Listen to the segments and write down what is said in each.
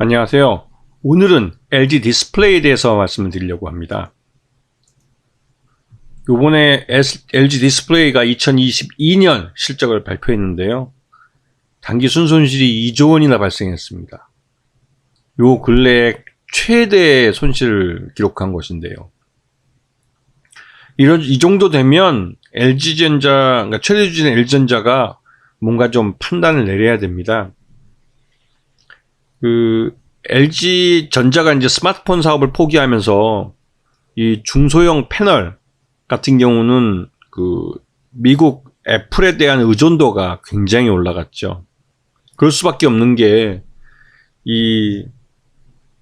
안녕하세요. 오늘은 LG 디스플레이에 대해서 말씀을 드리려고 합니다. 요번에 LG 디스플레이가 2022년 실적을 발표했는데요. 단기 순손실이 2조 원이나 발생했습니다. 요 근래에 최대 손실을 기록한 것인데요. 이 정도 되면 LG전자, 그러니까 최대 주주인 LG전자가 뭔가 좀 판단을 내려야 됩니다. LG전자가 이제 스마트폰 사업을 포기하면서 이 중소형 패널 같은 경우는 미국 애플에 대한 의존도가 굉장히 올라갔죠. 그럴 수밖에 없는 게 이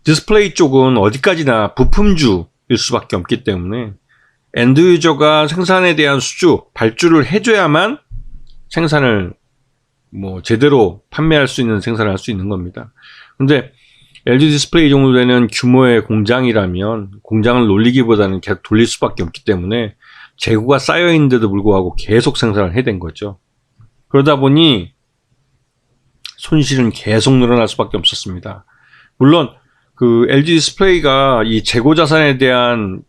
디스플레이 쪽은 어디까지나 부품주일 수밖에 없기 때문에 엔드 유저가 생산에 대한 발주를 해줘야만 생산을 제대로 판매할 수 있는 생산을 할 수 있는 겁니다. 근데 LG 디스플레이 정도 되는 규모의 공장이라면 공장을 놀리기보다는 계속 돌릴 수밖에 없기 때문에 재고가 쌓여 있는데도 불구하고 계속 생산을 해야 된 거죠. 그러다 보니 손실은 계속 늘어날 수밖에 없었습니다. 물론 LG 디스플레이가 이 재고 자산에 대한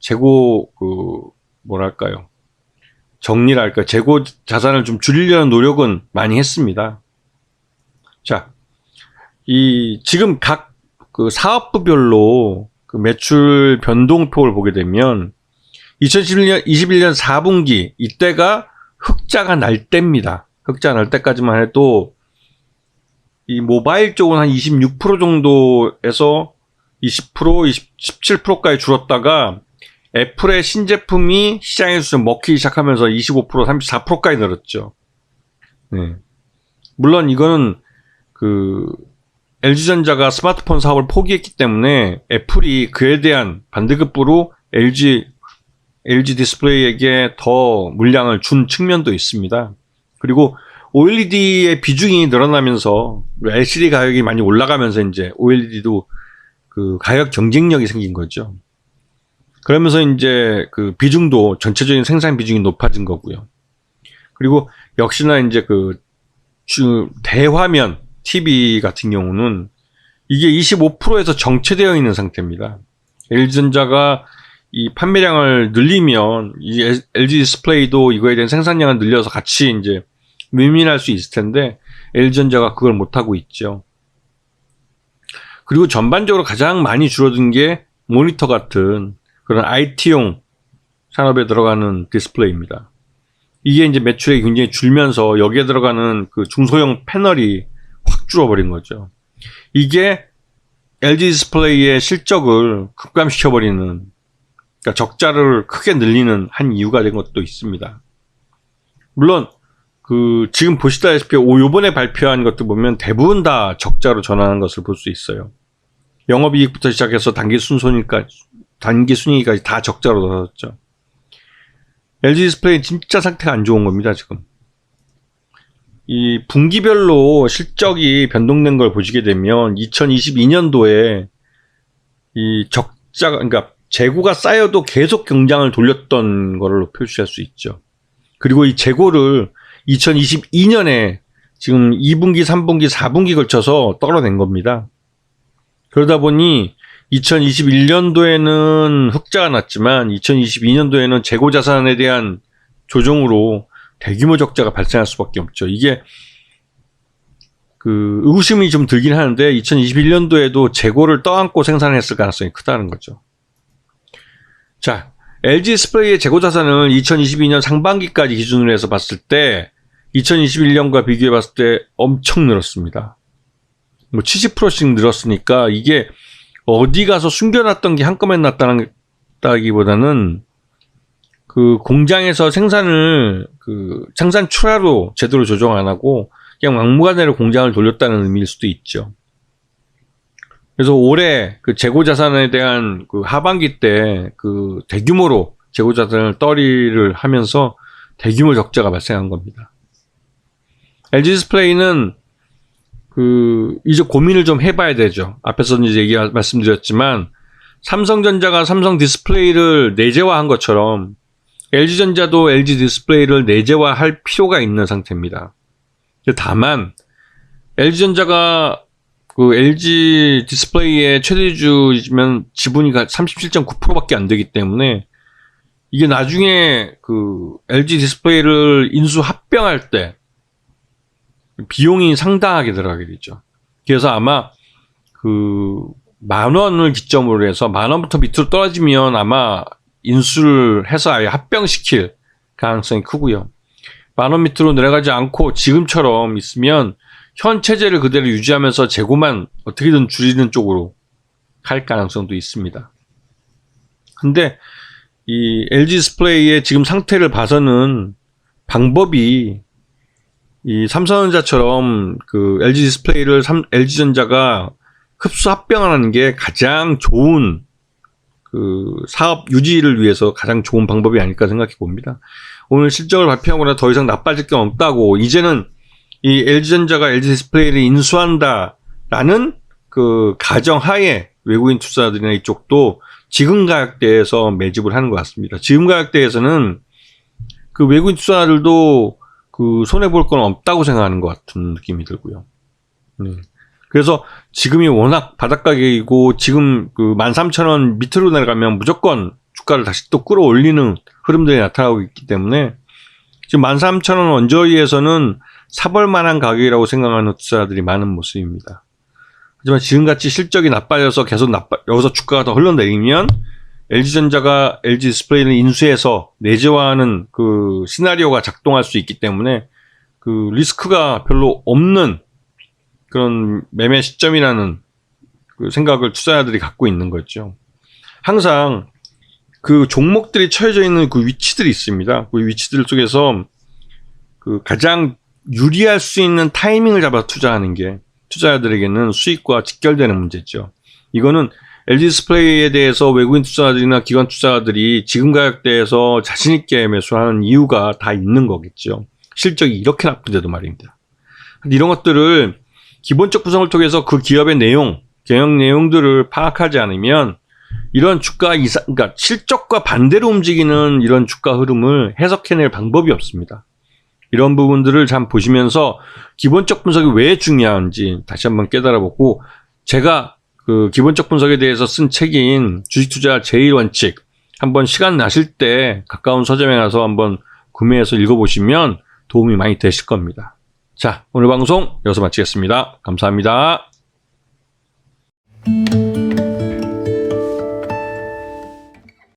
정리랄까, 재고 자산을 좀 줄이려는 노력은 많이 했습니다. 자, 지금 각 사업부별로 매출 변동표를 보게 되면 2021년 4분기 이때가 흑자가 날 때입니다. 흑자가 날 때까지만 해도 이 모바일 쪽은 한 26% 정도에서 20%, 17%까지 줄었다가 애플의 신제품이 시장에서 좀 먹히기 시작하면서 25%, 34%까지 늘었죠. 네. 물론 이거는 LG전자가 스마트폰 사업을 포기했기 때문에 애플이 그에 대한 반대급부로 LG 디스플레이에게 더 물량을 준 측면도 있습니다. 그리고 OLED의 비중이 늘어나면서 LCD 가격이 많이 올라가면서 이제 OLED도 가격 경쟁력이 생긴 거죠. 그러면서 이제 비중도 전체적인 생산 비중이 높아진 거고요. 그리고 역시나 이제 대화면 TV 같은 경우는 이게 25%에서 정체되어 있는 상태입니다. LG전자가 이 판매량을 늘리면 이 LG 디스플레이도 이거에 대한 생산량을 늘려서 같이 이제 윈윈할 수 있을 텐데 LG전자가 그걸 못하고 있죠. 그리고 전반적으로 가장 많이 줄어든 게 모니터 같은 그런 IT용 산업에 들어가는 디스플레이입니다. 이게 이제 매출이 굉장히 줄면서 여기에 들어가는 중소형 패널이 확 줄어버린 거죠. 이게 LG 디스플레이의 실적을 급감시켜버리는, 그러니까 적자를 크게 늘리는 한 이유가 된 것도 있습니다. 물론 지금 보시다시피 요번에 발표한 것들 보면 대부분 다 적자로 전환한 것을 볼 수 있어요. 영업이익부터 시작해서 단기 순이익까지 다 적자로 떨어졌죠. LG 디스플레이 진짜 상태가 안 좋은 겁니다, 지금. 이 분기별로 실적이 변동된 걸 보시게 되면 2022년도에 이 그러니까 재고가 쌓여도 계속 경장을 돌렸던 걸로 표시할 수 있죠. 그리고 이 재고를 2022년에 지금 2분기, 3분기, 4분기 걸쳐서 떨어낸 겁니다. 그러다 보니 2021년도에는 흑자가 났지만 2022년도에는 재고 자산에 대한 조정으로 대규모 적자가 발생할 수밖에 없죠. 이게 의구심이 좀 들긴 하는데 2021년도에도 재고를 떠안고 생산했을 가능성이 크다는 거죠. 자, LG 디스플레이의 재고 자산을 2022년 상반기까지 기준으로 해서 봤을 때 2021년과 비교해 봤을 때 엄청 늘었습니다. 70%씩 늘었으니까 이게 어디 가서 숨겨놨던 게 한꺼번에 났다기보다는 공장에서 생산을 생산 출하로 제대로 조정 안 하고 그냥 막무가내로 공장을 돌렸다는 의미일 수도 있죠. 그래서 올해 재고 자산에 대한 하반기 때 대규모로 재고 자산을 떨이를 하면서 대규모 적자가 발생한 겁니다. LG 디스플레이는 이제 고민을 좀 해봐야 되죠. 앞에서 이제 말씀드렸지만 삼성전자가 삼성 디스플레이를 내재화한 것처럼 LG전자도 LG 디스플레이를 내재화할 필요가 있는 상태입니다. 다만 LG전자가 그 LG 디스플레이의 최대주주이면 지분이 37.9%밖에 안 되기 때문에 이게 나중에 그 LG 디스플레이를 인수 합병할 때 비용이 상당하게 들어가게 되죠. 그래서 아마 그 10,000원을 기점으로 해서 10,000원부터 밑으로 떨어지면 아마 인수를 해서 아예 합병시킬 가능성이 크고요. 10,000원 밑으로 내려가지 않고 지금처럼 있으면 현 체제를 그대로 유지하면서 재고만 어떻게든 줄이는 쪽으로 갈 가능성도 있습니다. 근데 이 LG 디스플레이의 지금 상태를 봐서는 방법이 이 삼성전자처럼 그 LG 디스플레이를 LG전자가 흡수 합병하는 게 가장 좋은 그 사업 유지를 위해서 가장 좋은 방법이 아닐까 생각해 봅니다. 오늘 실적을 발표하거나 더 이상 나빠질 게 없다고 이제는 이 LG전자가 LG 디스플레이를 인수한다라는 그 가정하에 외국인 투자자들이나 이쪽도 지금 가격대에서 매집을 하는 것 같습니다. 지금 가격대에서는 그 외국인 투자자들도 그 손해볼 건 없다고 생각하는 것 같은 느낌이 들고요. 그래서 지금이 워낙 바닥가격이고 지금 그 13,000원 밑으로 내려가면 무조건 주가를 다시 또 끌어올리는 흐름들이 나타나고 있기 때문에 지금 13,000원 언저리에서는 사볼 만한 가격이라고 생각하는 투자자들이 많은 모습입니다. 하지만 지금같이 실적이 나빠져서 계속 여기서 주가가 더 흘러내리면 LG전자가 LG 디스플레이를 인수해서 내재화하는 그 시나리오가 작동할 수 있기 때문에 그 리스크가 별로 없는 그런 매매 시점이라는 그 생각을 투자자들이 갖고 있는 거죠. 항상 그 종목들이 처해져 있는 그 위치들이 있습니다. 그 위치들 속에서 그 가장 유리할 수 있는 타이밍을 잡아 투자하는 게 투자자들에게는 수익과 직결되는 문제죠. 이거는 LG 디스플레이에 대해서 외국인 투자자들이나 기관 투자자들이 지금 가격대에서 자신있게 매수하는 이유가 다 있는 거겠죠. 실적이 이렇게 나쁜데도 말입니다. 이런 것들을 기본적 구성을 통해서 그 기업의 내용, 경영 내용들을 파악하지 않으면 이런 주가 그러니까 실적과 반대로 움직이는 이런 주가 흐름을 해석해낼 방법이 없습니다. 이런 부분들을 잘 보시면서 기본적 분석이 왜 중요한지 다시 한번 깨달아보고 제가 그 기본적 분석에 대해서 쓴 책인 주식투자 제1원칙 한번 시간 나실 때 가까운 서점에 가서 한번 구매해서 읽어보시면 도움이 많이 되실 겁니다. 자, 오늘 방송 여기서 마치겠습니다. 감사합니다.